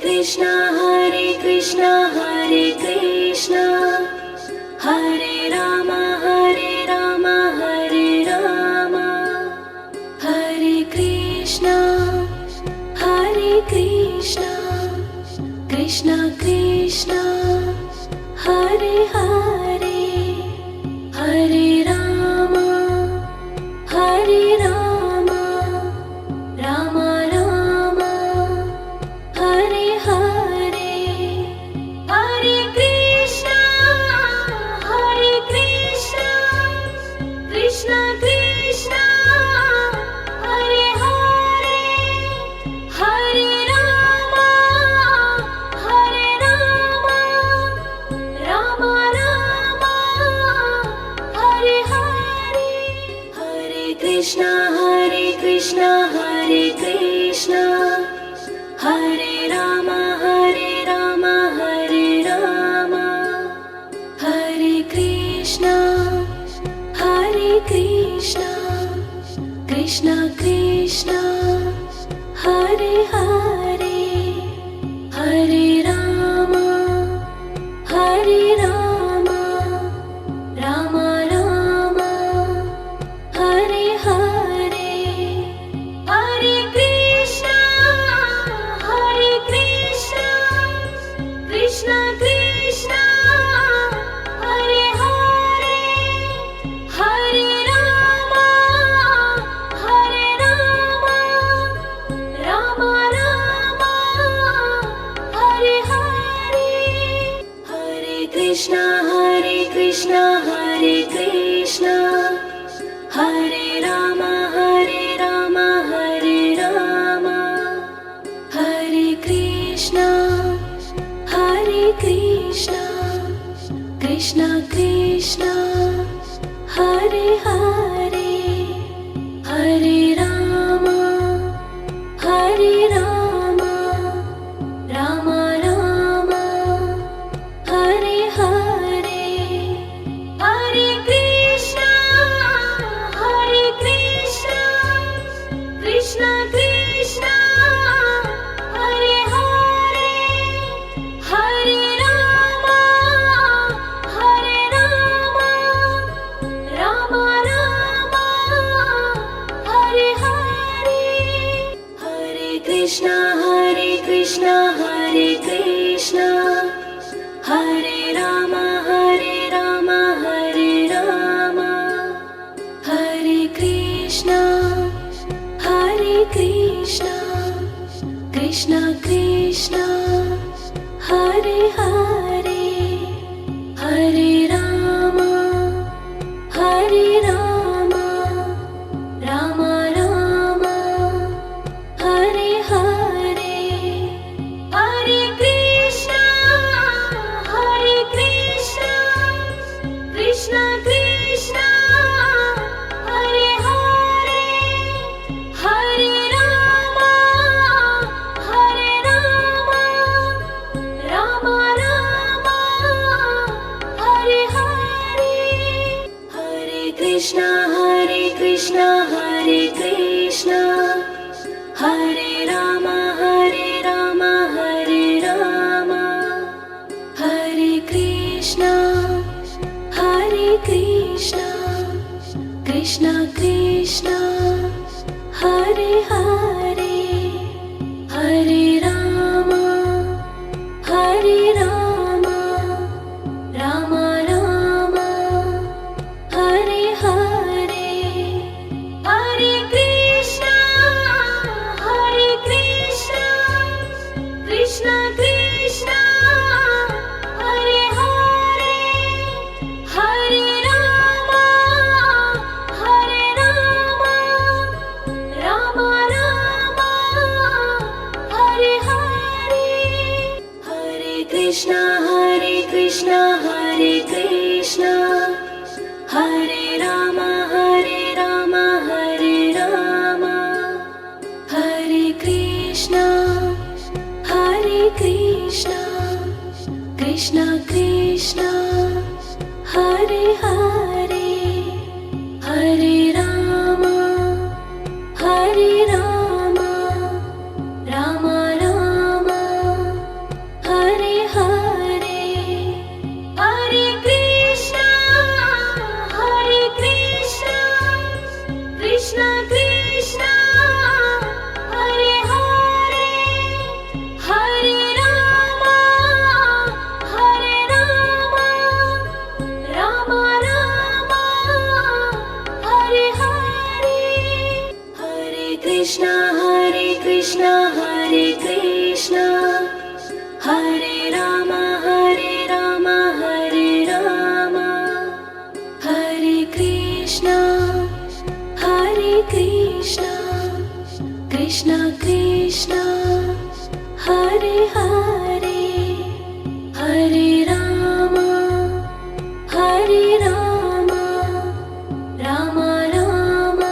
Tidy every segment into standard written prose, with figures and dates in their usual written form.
Krishna Hare Krishna Hare Rama Hare Rama Hare Krishna Krishna Krishna Hare Hare Hare Rama Rama Rama Hare Hare Hare Krishna Krishna Krishna Hare Hare Hare Rama Rama Rama Hare Hare Hare Krishna Hare Krishna Hare Rama Hare Rama Hare Krishna Krishna Krishna Hare Hare Hare Rama Rama Rama Hare Hare Hare Krishna Krishna Krishna Hare Hare Hare Rama Rama Rama Hare Hare Hare Krishna Hare Krishna Hare Rama Hare Krishna Krishna Krishna Hare Hare Hare Rama Rama Rama Hare Hare Hare Krishna Krishna Krishna Hare Hare Hare Rama Rama Rama Hare Hare Hare Krishna Hare Krishna Hare Rama Hare Krishna Krishna Krishna Hare Hare Hare Rama Rama Rama Hare Hare Hare Krishna Krishna Krishna Hare Hare Hare Rama Rama Rama Hare Hare Hare Krishna Hare Krishna Hare Rama Hare Krishna Krishna Krishna Hare Hare Hare Rama Rama Rama Hare Hare Hare Krishna Krishna Krishna Hare Hare Hare Rama Rama Rama Hare Hare Hare Krishna Hare Krishna Hare Rama Hare Krishna Krishna Krishna Hare Hare Hare Rama Rama Rama Krishna Krishna Hare Hare Hare Ram Ram Ram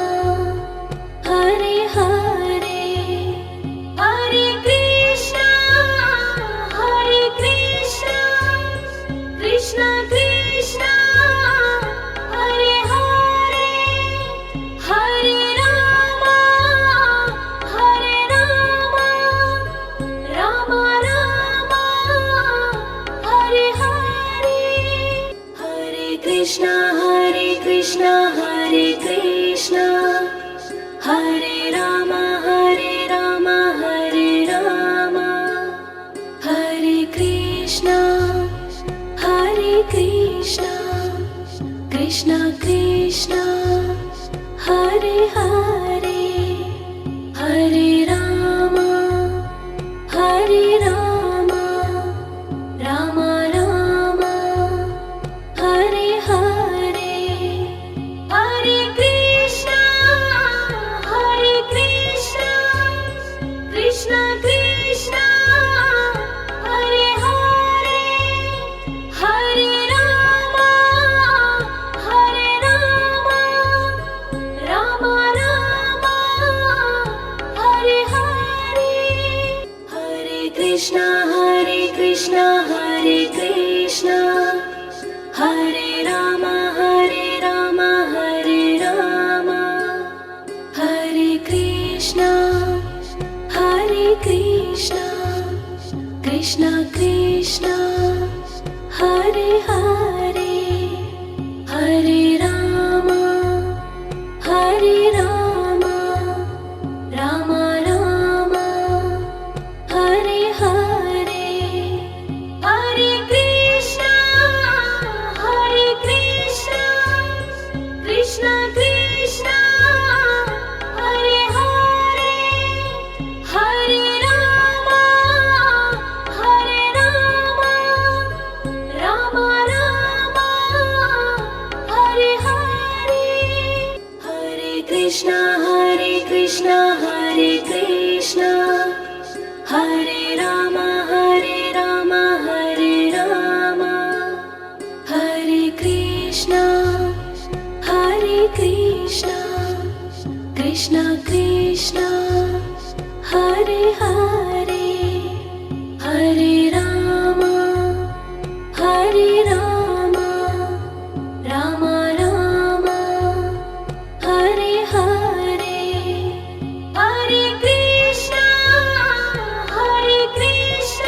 Hare Hare Hare Krishna Krishna Krishna Hare Hare Hare Ram Ram Hare Hare Hare Krishna Hare Krishna Hare Ram Hare Ram Hare Krishna Krishna Krishna Hare Hare Hare Ram Ram Hare Hare Hare Krishna Krishna Krishna Hare Hare Hare Ram Ram Hare Hare Hare Krishna Hare Krishna Hare Ram Hare Ram Hare Krishna Krishna Krishna Hare Hare Hare Ram Ram Hare Hare Hare Krishna Krishna Krishna Hare Hare Hare Ram Ram Hare Hare Hare Krishna Hare Krishna Hare Ram Hare Ram Hare Krishna Krishna Krishna Hare Hare Hare Ram Ram Hare Hare Hare Krishna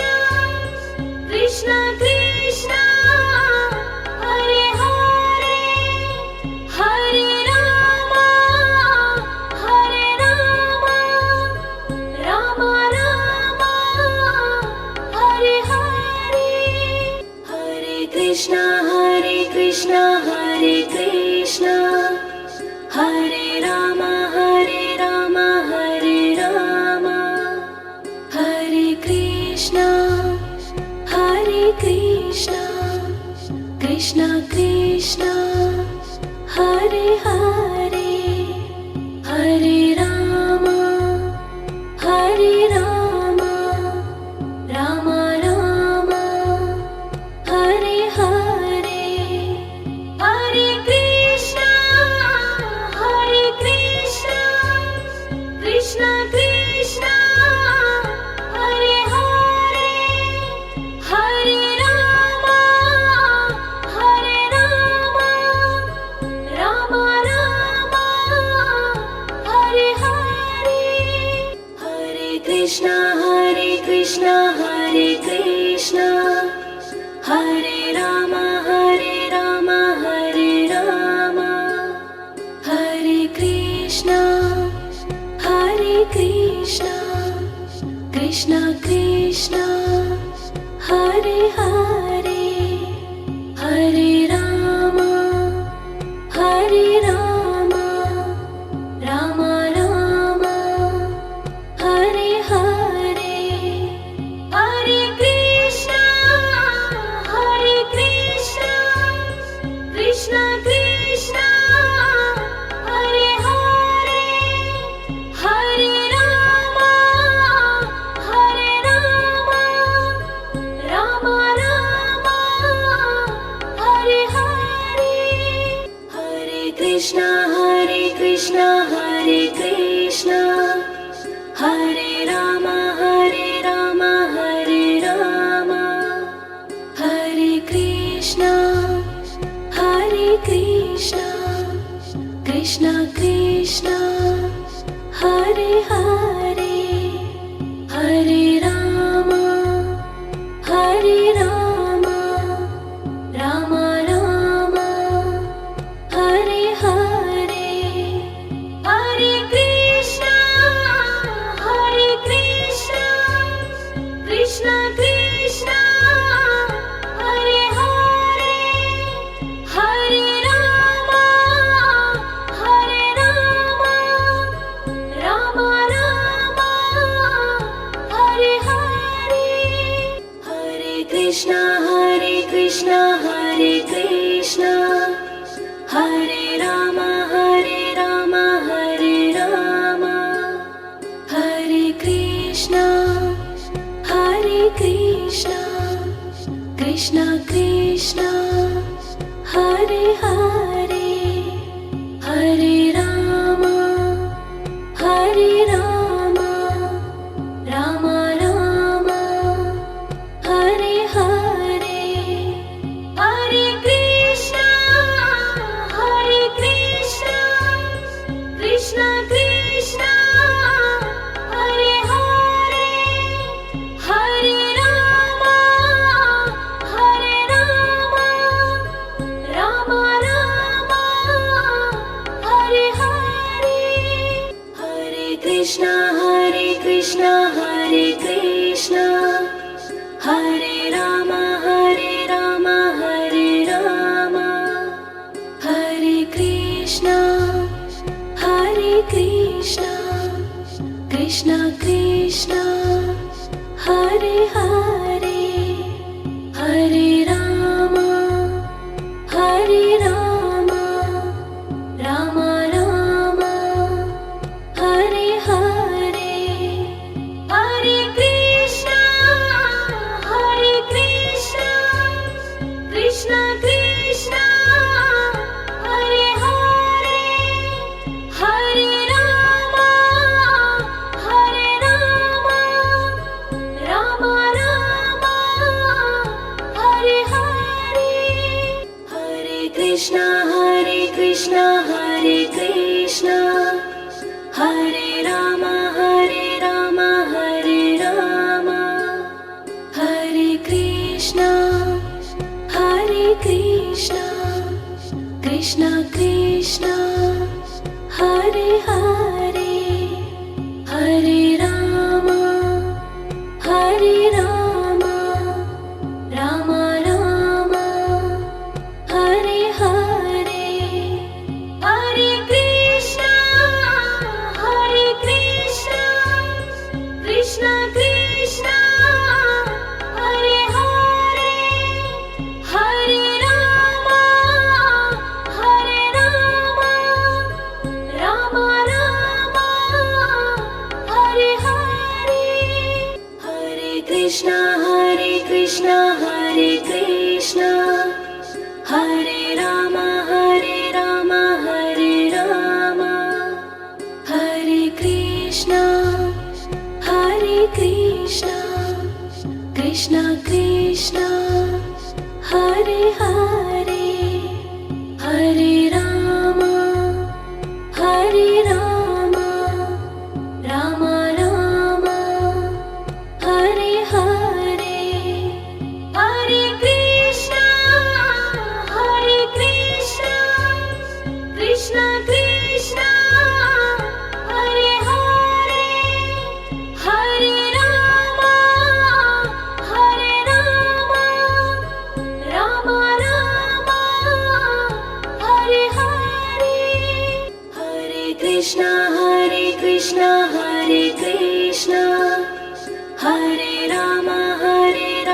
Krishna Krishna Hare Hare Hare Ram Ram Hare Hare Hare Krishna Hare Ram Hare Krishna Krishna Krishna Hare Hare Hare Ram Ram Hare Hare Hare Krishna Krishna Krishna Hare Hare Hare Ram Ram Hare Hare Hare Krishna Hare Krishna Hare Ram Hare Krishna Krishna Krishna Hare Hare Hare Ram Ram Hare Hare Hare Krishna Krishna Krishna Hare Hare Hare Ram Krishna Hare Krishna Hare Rama Hare Rama Hare Krishna Krishna Krishna Hare Hare Hare Rama Rama Rama Hare Hare Hare Krishna Krishna Krishna Hare Hare Hare Rama Rama Rama Hare Hare Hare Krishna Hare Rama Hare Rama Hare Krishna Krishna Krishna Hare Hare Hare Rama Rama Rama Hare Hare Hare Krishna Krishna Krishna Hare Hare Hare Rama Rama Rama Hare Hare Hare Krishna Hare Rama Hare Rama Hare Krishna Krishna Krishna Hare Hare Hare Rama Rama Rama Hare Hare Hare Krishna Krishna Krishna Hare Hare Hare Rama Rama Rama Hare Hare Hare Krishna Hare Rama Hare Rama Hare Krishna Krishna Krishna Hare Hare Hare Rama Rama Rama Hare Hare Hare Krishna Krishna Krishna Hare Hare Hare Rama Rama Rama Hare Hare Hare Krishna Hare Rama Hare Rama Hare Krishna Krishna Krishna Hare Hare Hare Rama Rama Rama Hare Hare Hare Krishna Krishna Krishna Hare Hare Hare Rama Rama Rama Hare Hare Hare Krishna Hare Rama Hare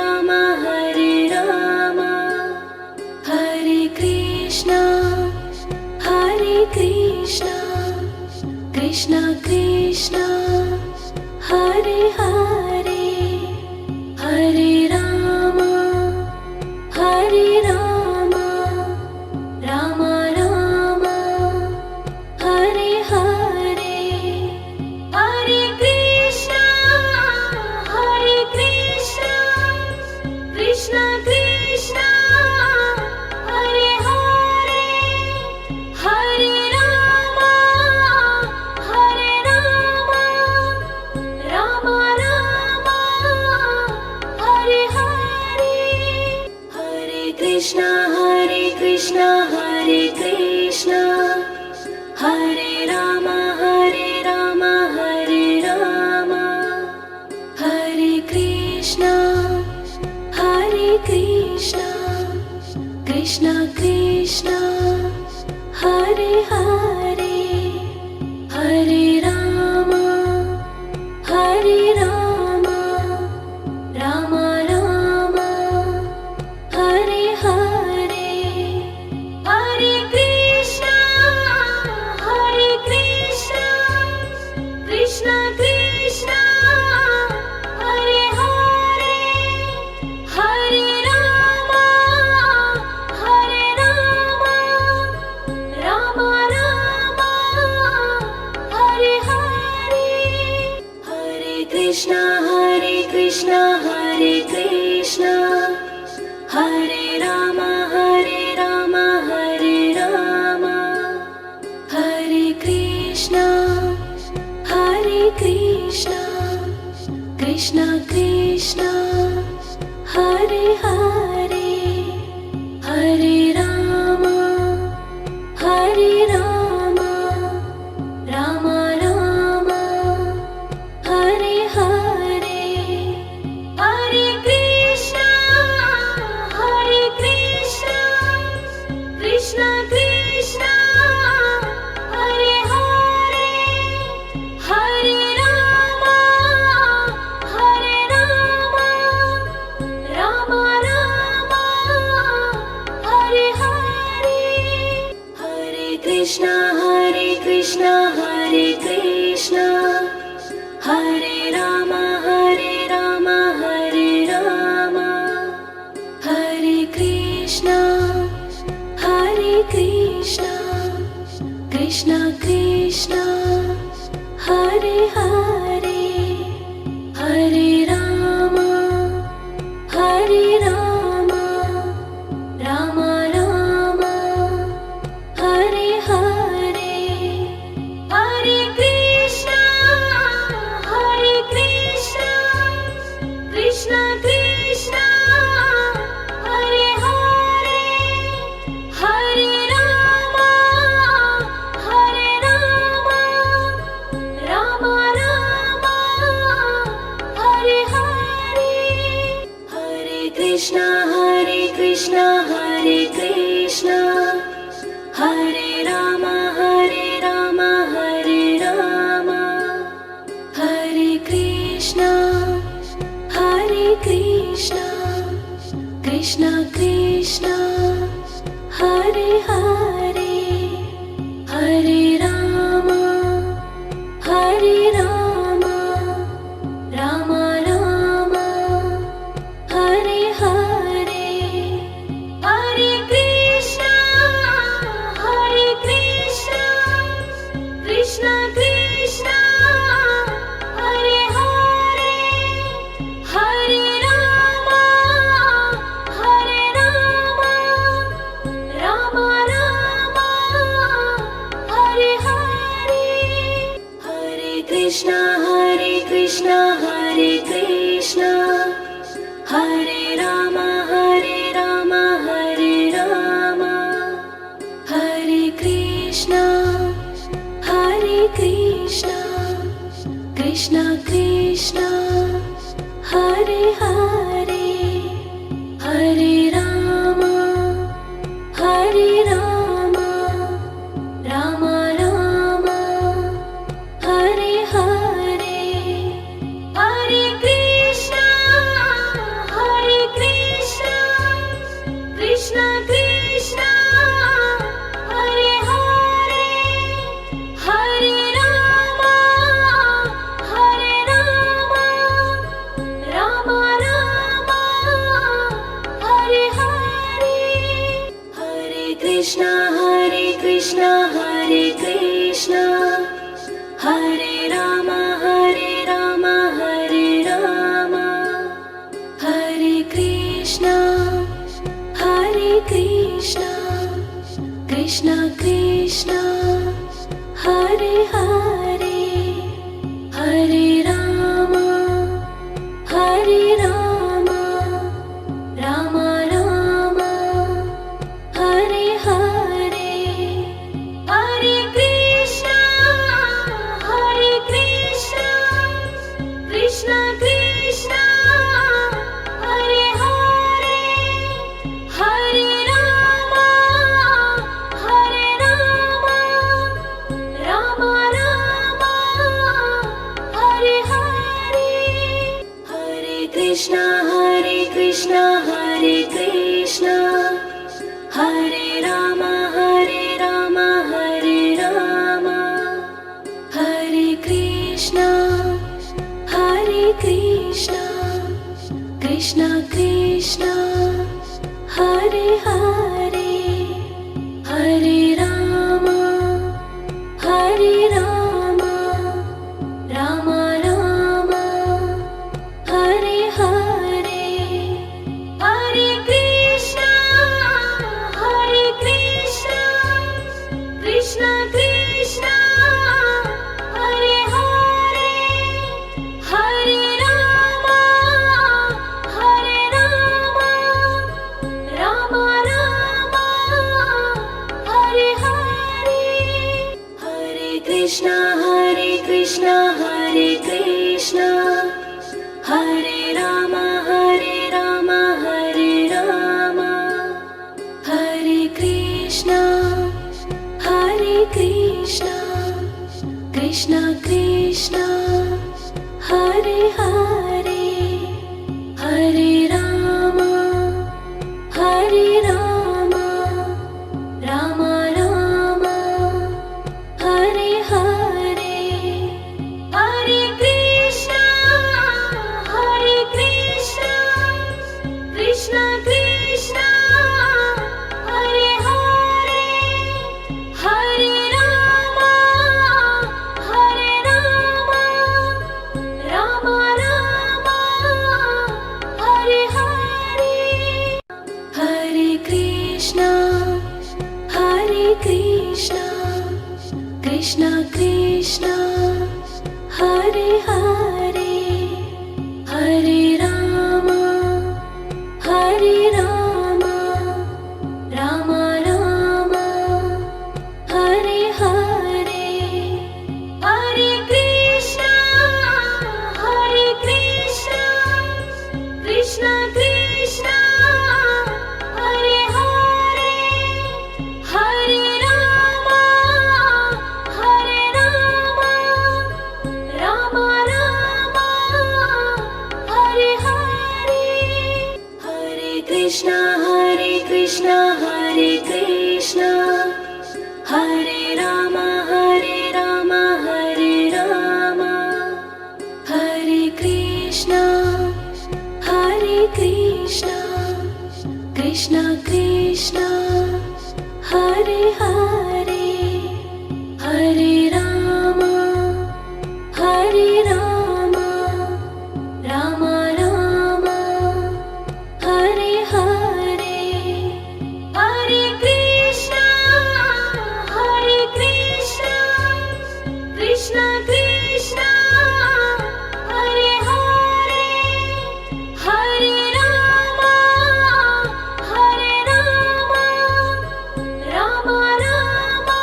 Rama Hare Krishna Krishna Krishna Hare Hare Hare Rama Rama Rama Krishna Hare Krishna Hare Rama Hare Rama Hare Krishna Krishna Krishna Hare Hare Hare Rama Rama Rama Hare Hare Hare Krishna Krishna Krishna Hare Hare Hare Rama Rama Rama Hare Hare Hare Krishna Hare Krishna Hare Rama Hare Krishna Krishna Krishna Hare Hare Hare Rama Rama Rama Hare Hare Hare Krishna Krishna Krishna Hare Hare Hare Rama Rama Rama Hare Hare Hare Krishna Hare Krishna Hare Rama Hare Krishna Krishna Krishna Hare Hare Hare Rama Rama Rama Hare Hare Hare Krishna Krishna Krishna Hare Hare Hare Rama Rama Rama Hare Hare Hare Krishna Hare Krishna Hare Rama Hare Krishna Krishna Krishna Hare Hare Hare Rama Rama Rama Hare Hare Hare Krishna Krishna Krishna Hare Hare Hare Rama Rama Rama Hare Hare Hare Krishna Hare Krishna Hare Rama Hare Krishna Krishna Krishna Hare Hare Hare Rama Rama Rama Hare Hare Hare Krishna Krishna Krishna Hare Hare Hare Rama Rama Rama Hare Hare Hare Krishna Hare Krishna Hare Rama Hare Krishna Krishna Krishna Hare Hare Hare Rama Rama Rama Krishna Hare Krishna Hare Rama Hare Rama Hare Krishna Krishna Krishna Hare Hare Hare Rama Rama Rama Hare Hare Hare Krishna Krishna Krishna Hare Hare Hare Rama Rama Rama Hare Hare Hare Krishna Hare Krishna Hare Rama Hare Krishna Krishna Krishna Hare Hare Hare Rama Rama Rama Hare Hare Hare Krishna Krishna Krishna Hare Hare Hare Rama Rama Rama Hare Hare Hare Krishna Krishna Krishna Hare Hare Hare Rama Rama Rama Hare Hare Hare Krishna Krishna Krishna Hare Hare Hare Rama Rama Rama Hare Hare Hare Krishna Hare Rama Hare Krishna Krishna Krishna Hare Hare Hare Rama Rama Rama Hare Hare Hare Krishna Krishna Krishna Hare Hare Hare Rama Rama Rama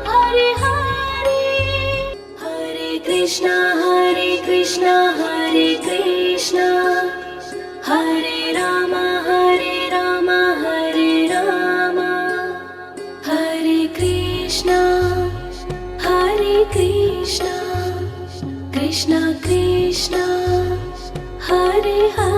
Hare Hare Hare Krishna Hare Krishna Hare Rama Hare Krishna Krishna Krishna Hare Hare